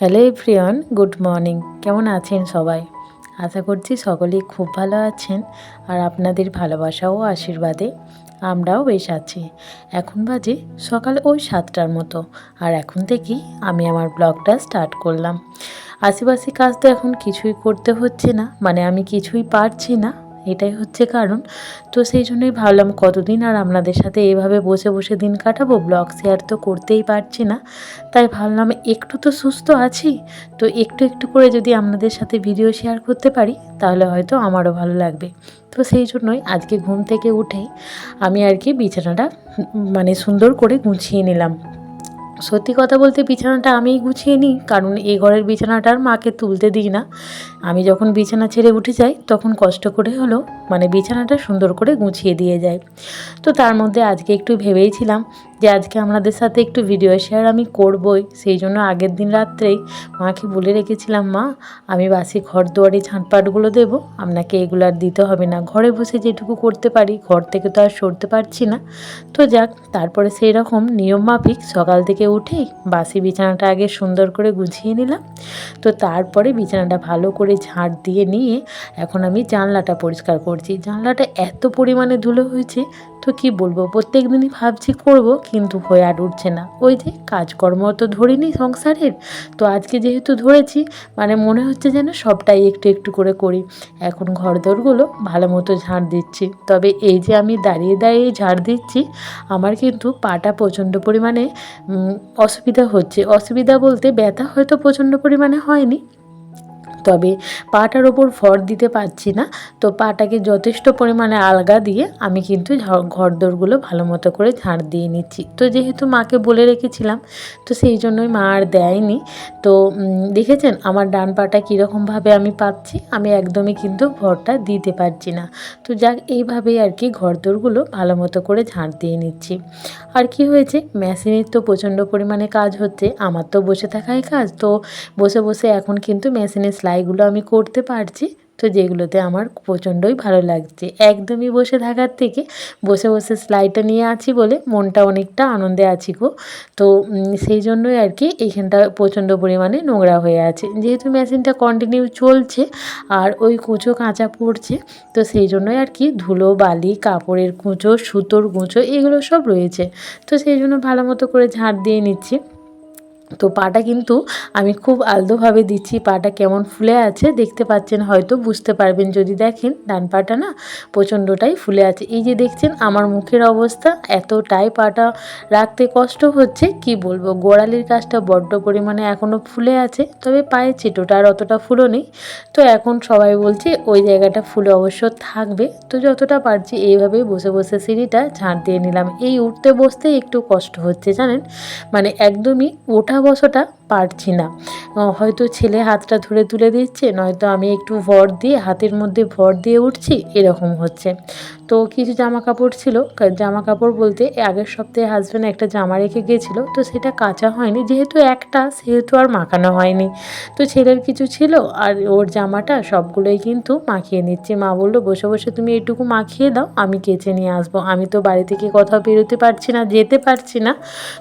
Hello everyone, good morning. কেমন আছেন সবাই? আশা করছি সকলেই খুব ভালো আছেন, আর আপনাদের ভালোবাসা ও আশীর্বাদে আমরাও বেশ আছি। এখন বাজে সকাল ওই 7টার মতো, আর এখন থেকেই আমি আমার ব্লগটা স্টার্ট করলাম। আশেপাশে কাজ তো এখন কিছুই করতে হচ্ছে না, মানে আমি কিছুই পারছি না, এটাই হচ্ছে কারণ। তো সেই জন্যই ভাবলাম কতদিন আর আপনাদের সাথে এভাবে বসে বসে দিন কাটাবো, ব্লগ শেয়ার তো করতেই পারছি না। তাই ভাবলাম একটু তো সুস্থ আছি, তো একটু একটু করে যদি আপনাদের সাথে ভিডিও শেয়ার করতে পারি তাহলে হয়তো আমারও ভালো লাগবে। তো সেই জন্যই আজকে ঘুম থেকে উঠেই আমি আর কি বিছানাটা মানে সুন্দর করে গুছিয়ে নিলাম। সত্যি কথা বলতে বিছানাটা আমিই গুছিয়ে নিই, কারণ এই ঘরের বিছানাটার মাকে তুলতে দিই না। আমি যখন বিছানা ছেড়ে উঠে যাই তখন কষ্ট করে হলেও মানে বিছানাটা সুন্দর করে গুছিয়ে দিয়ে যায়। তো তার মধ্যে আজকে একটু ভেবেইছিলাম যে আজকে আপনাদের সাথে একটু ভিডিও শেয়ার আমি করবই। সেই জন্য আগের দিন রাত্রেই মাকে বলে রেখেছিলাম, মা আমি বাসি ঘর দুয়ারে ঝাঁটপাটগুলো দেবো, আপনাকে এগুলো আর দিতে হবে না, ঘরে বসে যেটুকু করতে পারি, ঘর থেকে তো আর সরতে পারছি না। তো যাক, তারপরে সেই রকম নিয়ম মাফিক সকাল থেকে উঠেই বাসি বিছানাটা আগে সুন্দর করে গুছিয়ে নিলাম। তো তারপরে বিছানাটা ভালো করে ঝাঁট দিয়ে নিয়ে এখন আমি জানলাটা পরিষ্কার করছি। জানলাটা এত পরিমাণে ধুলো হয়েছে, তো কি বলবো, প্রত্যেক দিনই ভাবছি করব, কিন্তু হয়ে আর উঠছে না। ওই যে কাজকর্ম তো ধরিনি সংসারের, তো আজকে যেহেতু ধরেছি মানে মনে হচ্ছে যেন সবটাই একটু একটু করে করি। এখন ঘরদোরগুলো ভালো মতো ঝাড় দিচ্ছি, তবে এই যে আমি দাঁড়িয়ে দাঁড়িয়ে ঝাড় দিচ্ছি আমার কিন্তু পাটা প্রচণ্ড পরিমাণে অসুবিধা হচ্ছে। অসুবিধা বলতে ব্যথা হয়তো প্রচণ্ড পরিমাণে হয়নি, তবে পাটার ওপর ভর দিতে পারছি না। তো পাটাকে যথেষ্ট পরিমাণে আলগা দিয়ে আমি কিন্তু ঘরদোরগুলো ভালো মতো করে ঝাড় দিয়ে নিচ্ছি। তো যেহেতু মাকে বলে রেখেছিলাম, তো সেই জন্যই মা আর দেয়নি। তো দেখেছেন আমার ডান পাটা কীরকমভাবে আমি পাচ্ছি, আমি একদমই কিন্তু ভরটা দিতে পারছি না। তো যাক, এইভাবেই আর কি ঘরদোরগুলো ভালো মতো করে ঝাড় দিয়ে নিচ্ছি। আর কি হয়েছে, মেশিনের তো প্রচণ্ড পরিমাণে কাজ হচ্ছে, আমার তো বসে থাকাই কাজ। তো বসে বসে এখন কিন্তু মেশিনের সেলাইগুলো আমি করতে পারছি, তো যেগুলোতে আমার প্রচণ্ডই ভালো লাগছে। একদমই বসে থাকার থেকে বসে বসে সেলাইটা নিয়ে আছি বলে মনটা অনেকটা আনন্দে আছি গো। তো সেই জন্যই আর কি এইখানটা প্রচণ্ড পরিমাণে নোংরা হয়ে আছে, যেহেতু মেশিনটা কন্টিনিউ চলছে আর ওই কুঁচো কাঁচা পড়ছে, তো সেই জন্যই আর কি ধুলো বালি কাপড়ের কুঁচো সুতোর কুঁচো এগুলো সব রয়েছে। তো সেই জন্য ভালো মতো করে ঝাড় দিয়ে নিচ্ছি। তো পাটা কিন্তু আমি খুব আলতোভাবে দিচ্ছি, পাটা কেমন ফুলে আছে দেখতে পাচ্ছেন, হয়তো বুঝতে পারবেন যদি দেখেন। ডান পাটা না প্রচণ্ডটাই ফুলে আছে, এই যে দেখছেন আমার মুখের অবস্থা, এতটাই পাটা রাখতে কষ্ট হচ্ছে কি বলবো। গোড়ালির কাছটা বড্ড পরিমাণে এখনও ফুলে আছে, তবে পায়ের চিটোটা আর অতটা ফুলো নেই। তো এখন সবাই বলছে ওই জায়গাটা ফুলে অবশ্য থাকবে। তো যতটা পারছি এইভাবেই বসে বসে সিঁড়িটা ঝাঁট দিয়ে নিলাম। এই উঠতে বসতে একটু কষ্ট হচ্ছে জানেন, মানে একদমই ওঠা বসাটা পারছি না। হয়তো ছেলে হাতটা ধরে তুলে দিচ্ছে, নয়তো আমি একটু ভর দিয়ে হাতের মধ্যে ভর দিয়ে উঠছি, এরকম হচ্ছে। তো কিছু জামা কাপড় ছিল, জামা কাপড় বলতে আগের সপ্তাহে হাজব্যান্ড একটা জামা রেখে গিয়েছিলো, তো সেটা কাচা হয়নি, যেহেতু একটা সেহেতু আর মাখানো হয়নি। তো ছেলের কিছু ছিল আর ওর জামাটা সবগুলোই কিন্তু মাখিয়ে নিচ্ছে। মা বললো বসে বসে তুমি এইটুকু মাখিয়ে দাও, আমি কেচে নিয়ে আসবো, আমি তো বাড়ি থেকে কোথাও বেরোতে পারছি না, যেতে পারছি না।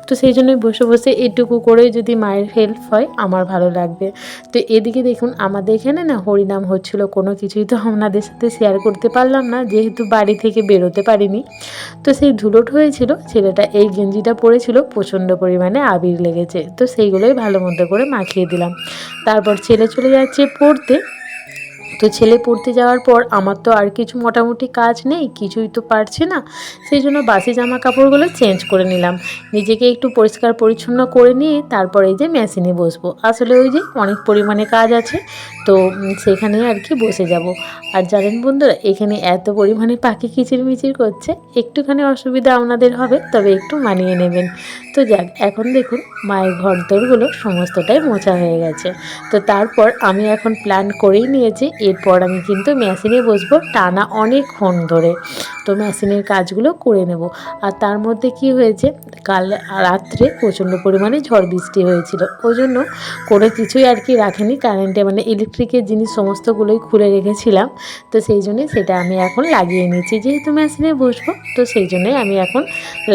তো সেই জন্যই বসে বসে এটুকু করে যদি মায়ের হেল্প হয় আমার ভালো লাগবে। তো এদিকে দেখুন আমাদের এখানে না হরিনাম হচ্ছিল, কোনো কিছুই তো আপনাদের সাথে শেয়ার করতে পারলাম না, যেহেতু বাড়ি থেকে বেরোতে পারিনি। তো সেই ধুলোট হয়েছিল, ছেলেটা এই গেঞ্জিটা পরেছিল, প্রচণ্ড পরিমাণে আবির লেগেছে, তো সেইগুলোই ভালো মতো করে মাখিয়ে দিলাম। তারপর ছেলে চলে যাচ্ছে পড়তে। তো ছেলে পড়তে যাওয়ার পর আমার তো আর কিছু মোটামুটি কাজ নেই, কিছুই তো পারছি না। সেই জন্য বাসি জামা কাপড়গুলো চেঞ্জ করে নিলাম, নিজেকে একটু পরিষ্কার পরিচ্ছন্ন করে নিয়ে তারপরে এই যে মেশিনে বসবো। আসলে ওই যে অনেক পরিমাণে কাজ আছে, তো সেখানে আর কি বসে যাব। আর জানেন বন্ধুরা, এখানে এত পরিমাণে পাখি কিচিরমিচির করছে, একটুখানি অসুবিধা আপনাদের হবে, তবে একটু মানিয়ে নেবেন। তো যাক, এখন দেখুন মায়ের ঘরদোরগুলো সমস্তটাই মোছা হয়ে গেছে। তো তারপর আমি এখন প্ল্যান করেই নিয়েছি, এরপর আমি কিন্তু মেশিনে বসবো টানা অনেকক্ষণ ধরে, তো মেশিনের কাজগুলো করে নেব। আর তার মধ্যে কি হয়েছে, কাল রাত্রে প্রচণ্ড পরিমাণে ঝড় বৃষ্টি হয়েছিল, ওই জন্য কোনো কিছুই আর কি রাখেনি কারেন্টে, মানে ইলেকট্রিকের জিনিস সমস্তগুলোই খুলে রেখেছিলাম। তো সেই জন্যই সেটা আমি এখন লাগিয়ে নিচ্ছি, যেহেতু মেশিনে বসবো, তো সেই জন্যই আমি এখন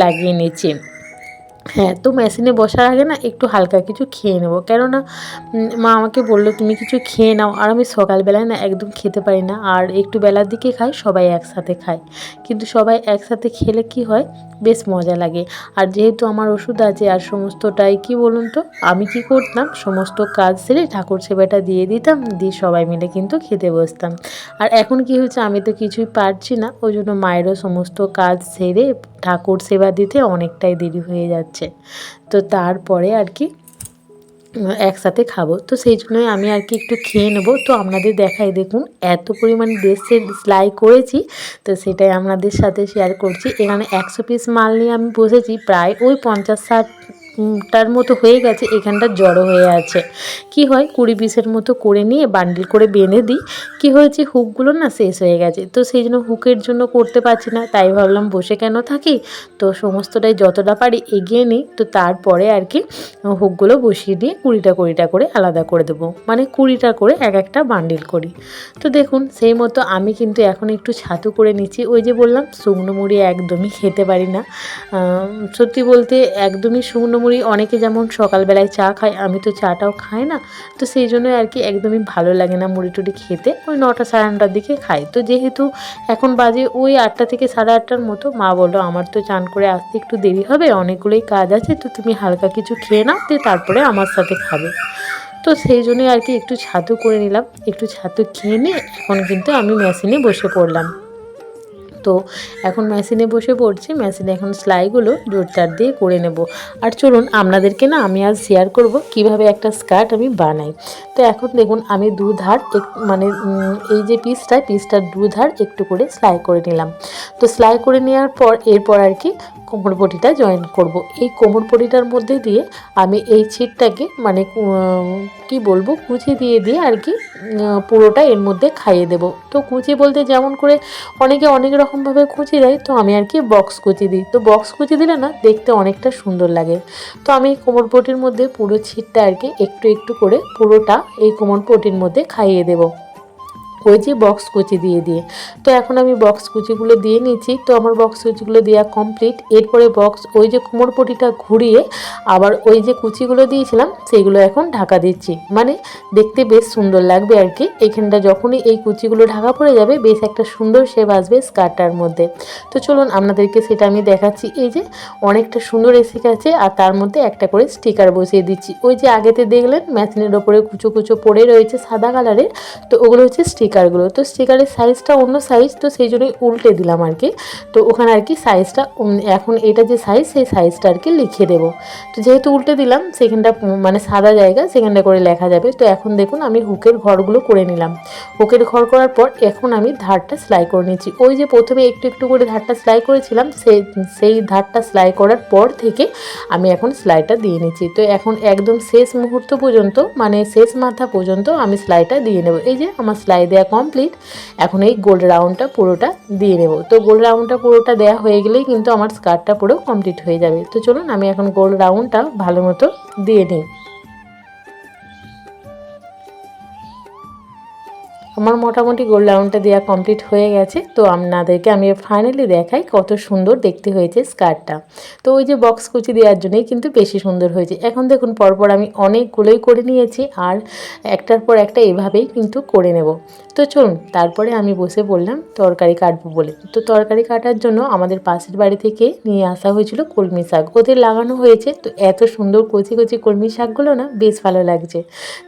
লাগিয়ে নিচ্ছি। হ্যাঁ, তো মেশিনে বসার আগে না একটু হালকা কিছু খেয়ে নেবো, কেননা মা আমাকে বললো তুমি কিছু খেয়ে নাও। আর আমি সকালবেলায় না একদম খেতে পারি না, আর একটু বেলার দিকে খাই, সবাই একসাথে খায়। কিন্তু সবাই একসাথে খেলে কি হয়, বেশ মজা লাগে। আর যেহেতু আমার ওষুধ আছে আর সমস্তটাই কি বলুন তো, আমি কি করতাম, সমস্ত কাজ সেরে ঠাকুর সেবাটা দিয়ে দিতাম, দিয়ে সবাই মিলে কিন্তু খেতে বসতাম। আর এখন কি হয়েছে, আমি তো কিছুই পারছি না, ওই জন্য মায়েরও সমস্ত কাজ সেরে ঠাকুর সেবা দিতে অনেকটাই দেরি হয়ে যাচ্ছে। তো তারপরে আর কি একসাথে খাবো, তো সেই জন্যই আমি আর কি একটু খেয়ে নেবো। তো আপনাদের দেখাই, দেখুন এত পরিমাণ ড্রেসের সেলাই করেছি, তো সেটাই আপনাদের সাথে শেয়ার করছি। এখানে 100 পিস মাল নিয়ে আমি বসেছি, প্রায় ওই 50-60 টার মতো হয়ে গেছে, এখানটা জড়ো হয়ে আছে। কি হয়, 20 পিসের মতো করে নিয়ে বান্ডিল করে বেঁধে দিই। কি হয়েছে, হুকগুলো না শেষ হয়ে গেছে, তো সেই জন্য হুকের জন্য করতে পারছি না, তাই ভাবলাম বসে কেন থাকি, তো সমস্তটাই যতটা পারি এগিয়ে নিই। তো তারপরে আর কি হুকগুলো বসিয়ে দিয়ে 20টা 20টা করে আলাদা করে দেবো, মানে 20টা করে এক একটা বান্ডিল করি। তো দেখুন সেই মতো আমি কিন্তু এখন একটু ছাতু করে নিচ্ছি। ওই যে বললাম শুকনো মুড়ি একদমই খেতে পারি না, সত্যি বলতে একদমই শুকনো মুড়ি, অনেকে যেমন সকালবেলায় চা খায়, আমি তো চাটাও খাই না। তো সেই জন্য আর কি একদমই ভালো লাগে না মুড়ি টুড়ি খেতে, ওই 9টা 9:30টার দিকে খাই। তো যেহেতু এখন বাজে ওই 8টা থেকে 8:30টার মতো, মা বললো আমার তো চান করে আসতে একটু দেরি হবে, অনেকগুলোই কাজ আছে, তো তুমি হালকা কিছু খেয়ে নাও, দিয়ে তারপরে আমার সাথে খাবে। তো সেই জন্যই আর কি একটু ছাতু করে নিলাম, একটু ছাতু খেয়ে নিয়ে এখন কিন্তু আমি মেশিনে বসে পড়লাম। তো এখন মেশিনে বসে পড়ছি, মেশিনে এখন সেলাইগুলো জোরজার দিয়ে করে নেব। আর চলুন আপনাদেরকে না আমি আজ শেয়ার করব কিভাবে একটা স্কার্ট আমি বানাই। তো এখন দেখুন আমি দুধার মানে এই যে পিসটার দুধার একটু করে সেলাই করে নিলাম। তো সেলাই করে নেওয়ার পর এরপর আর কি কোমরপটিটা জয়েন করব। এই কোমরপটিটার মধ্যে দিয়ে আমি এই ছিটটাকে মানে কি বলবো, কুচি দিয়ে দিয়ে আর কি পুরোটা এর মধ্যে খাইয়ে দেব। তো কুচি বলতে যেমন করে অনেকে অনেক রকমভাবে কুচি দেয়, তো আমি আর কি বক্স কুচি দিই। তো বক্স কুচি দিলে না দেখতে অনেকটা সুন্দর লাগে। তো আমি কোমরপটির মধ্যে পুরো ছিটটা আর কি একটু একটু করে পুরোটা এই কোমরপটির মধ্যে খাইয়ে দেবো, ওই যে বক্স কুচি দিয়ে দিয়ে। তো এখন আমি বক্স কুচিগুলো দিয়ে নিচ্ছি। তো আমার বক্স কুচিগুলো দেওয়া কমপ্লিট। এরপরে ওই যে কোমরপটিটা ঘুরিয়ে আবার ওই যে কুচিগুলো দিয়েছিলাম সেইগুলো এখন ঢাকা দিচ্ছি, মানে দেখতে বেশ সুন্দর লাগবে আর কি। এখানটা যখনই এই কুচিগুলো ঢাকা পড়ে যাবে বেশ একটা সুন্দর শেপ আসবে স্কার্টটার মধ্যে। তো চলুন আপনাদেরকে সেটা আমি দেখাচ্ছি। এই যে অনেকটা সুন্দর এসে গেছে, আর তার মধ্যে একটা করে স্টিকার বসিয়ে দিচ্ছি। ওই যে আগেতে দেখলেন মেশিনের ওপরে কুচো কুচো পড়ে রয়েছে সাদা কালারের, তো ওগুলো হচ্ছে স্টিকারগুলো। তো স্টিকারের সাইজটা অন্য সাইজ, তো সেই জন্যই উল্টে দিলাম আর কি। তো ওখানে আর কি সাইজটা এখন এটা যে সাইজ সেই সাইজটা আর কি লিখে দেবো। তো যেহেতু উল্টে দিলাম সেখানটা মানে সাদা জায়গা, সেখানটা করে লেখা যাবে। তো এখন দেখুন আমি হুকের ঘরগুলো করে নিলাম। হুকের ঘর করার পর এখন আমি ধারটা সেলাই করে নিচ্ছি। ওই যে প্রথমে একটু একটু করে ধারটা সেলাই করেছিলাম, সেই ধারটা সেলাই করার পর থেকে আমি এখন সেলাইটা দিয়ে নিচ্ছি। তো এখন একদম শেষ মুহূর্ত পর্যন্ত, মানে শেষ মাথা পর্যন্ত আমি সেলাইটা দিয়ে নেব। এই যে আমার সেলাই দেওয়া কমপ্লিট। এখন এই গোল রাউন্ডটা পুরোটা দিয়ে নেব। তো গোল রাউন্ডটা পুরোটা দেওয়া হয়ে গেলেই কিন্তু আমার স্কার্টটা পুরো কমপ্লিট হয়ে যাবে। তো চলুন আমি এখন গোল রাউন্ডটা ভালো মতো দিয়ে নিই। আমার মোটামুটি গোল রাউন্ডটা দেওয়া কমপ্লিট হয়ে গেছে। তো আপনাদেরকে আমি ফাইনালি দেখাই কত সুন্দর দেখতে হয়েছে স্কার্টটা। তো ওই যে বক্স কুচি দেওয়ার জন্যই কিন্তু বেশি সুন্দর হয়েছে। এখন দেখুন পরপর আমি অনেকগুলোই করে নিয়েছি, আর একটার পর একটা এভাবেই কিন্তু করে নেব। তো চলুন তারপরে আমি বসে বললাম তরকারি কাটবো বলে। তো তরকারি কাটার জন্য আমাদের পাশের বাড়ি থেকে নিয়ে আসা হয়েছিল কলমি শাক, ওদের লাগানো হয়েছে। তো এত সুন্দর কচি কচি কলমি শাকগুলো না বেশ ভালো লাগছে।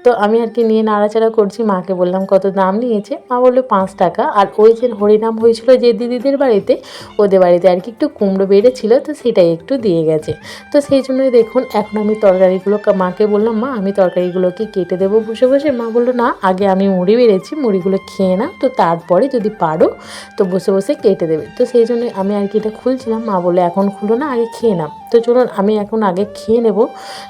তো আমি আর কি নিয়ে নাড়াচাড়া করছি, মাকে বললাম কত দাম নিয়েছে, মা বললো 5 টাকা। আর ওই যে হরিনাম হয়েছিল যে দিদিদের বাড়িতে, ওদের বাড়িতে আর কি একটু কুমড়ো বেড়েছিল, তো সেটাই একটু দিয়ে গেছে। তো সেই জন্যই দেখুন এখন আমি তরকারিগুলো মাকে বললাম মা আমি তরকারিগুলোকে কেটে দেবো বসে বসে। মা বললো না আগে আমি মুড়ি বেড়েছি, মুড়িগুলো খেয়ে না, তো তারপরে যদি পারো তো বসে বসে কেটে দেবে। তো সেই জন্য আমি আর কি এটা খুলছিলাম। মা বললো এখন খুলো না, আগে খেয়ে নাও। তো চলুন আমি এখন আগে খেয়ে নেব।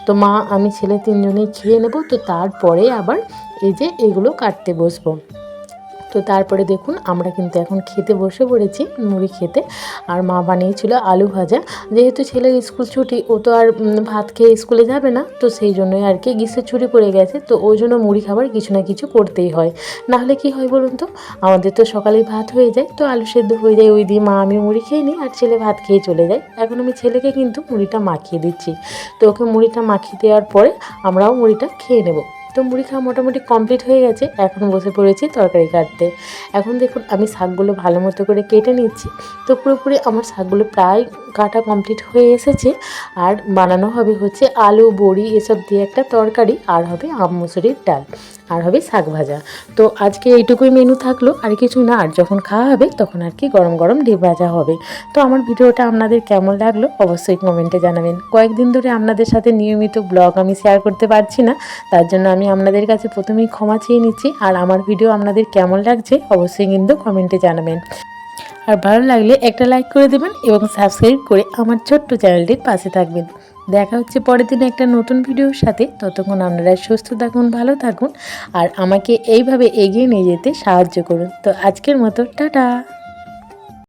তো মা আমি ছেলে 3জনেই খেয়ে নেব, তো তারপরে আবার এই যে এগুলো কাটতে বসবো। তো তারপরে দেখুন আমরা কিন্তু এখন খেতে বসে পড়েছি, মুড়ি খেতে। আর মা বানিয়েছিল আলু ভাজা। যেহেতু ছেলের স্কুল ছুটি, ও তো আর ভাত খেয়ে স্কুলে যাবে না, তো সেই জন্যই আর কি গ্রীষ্মের ছুটি পড়ে গেছে, তো ওই জন্য মুড়ি খাবার কিছু না কিছু করতেই হয়। নাহলে কি হয় বলুন তো, আমাদের তো সকালেই ভাত হয়ে যায়, তো আলু সেদ্ধ হয়ে যায়, ওই দিয়ে মা আমি মুড়ি খেয়ে নিই আর ছেলে ভাত খেয়ে চলে যায়। এখন আমি ছেলেকে কিন্তু মুড়িটা মাখিয়ে দিচ্ছি। তো ওকে মুড়িটা মাখিয়ে দেওয়ার পরে আমরাও মুড়িটা খেয়ে নেব। তো মুড়ি খাওয়া মোটামুটি কমপ্লিট হয়ে গেছে, এখন বসে পড়েছি তরকারি কাটতে। এখন দেখুন আমি শাকগুলো ভালো মতো করে কেটে নিচ্ছি। তো পুরোপুরি আমার শাকগুলো প্রায় কাটা কমপ্লিট হয়ে এসেছে। আর বানানো হবে হচ্ছে আলু বড়ি এসব দিয়ে একটা তরকারি, আর হবে আম মুসুরির ডাল, আর হবে শাক ভাজা। তো আজকে এইটুকুই মেনু থাকলো, আর কিছু না। আর যখন খাওয়া হবে তখন আর কি গরম গরম ডিম ভাজা হবে। তো আমার ভিডিওটা আপনাদের কেমন লাগলো অবশ্যই কমেন্টে জানাবেন। কয়েকদিন ধরে আপনাদের সাথে নিয়মিত ব্লগ আমি শেয়ার করতে পারছি না, তার জন্য আমি আপনাদের কাছে প্রথমেই ক্ষমা চেয়ে নিচ্ছি। আর আমার ভিডিও আপনাদের কেমন লাগছে অবশ্যই কিন্তু কমেন্টে জানাবেন। আর ভালো লাগলে একটা লাইক করে দেবেন এবং সাবস্ক্রাইব করে আমার ছোট্ট চ্যানেলটির পাশে থাকবেন। দেখা হচ্ছে পরের দিনে একটা নতুন ভিডিওর সাথে। ততক্ষণ আপনারা সুস্থ থাকুন, ভালো থাকুন, আর আমাকে এইভাবে এগিয়ে নিয়ে যেতে সাহায্য করুন। তো আজকের মতো টাটা।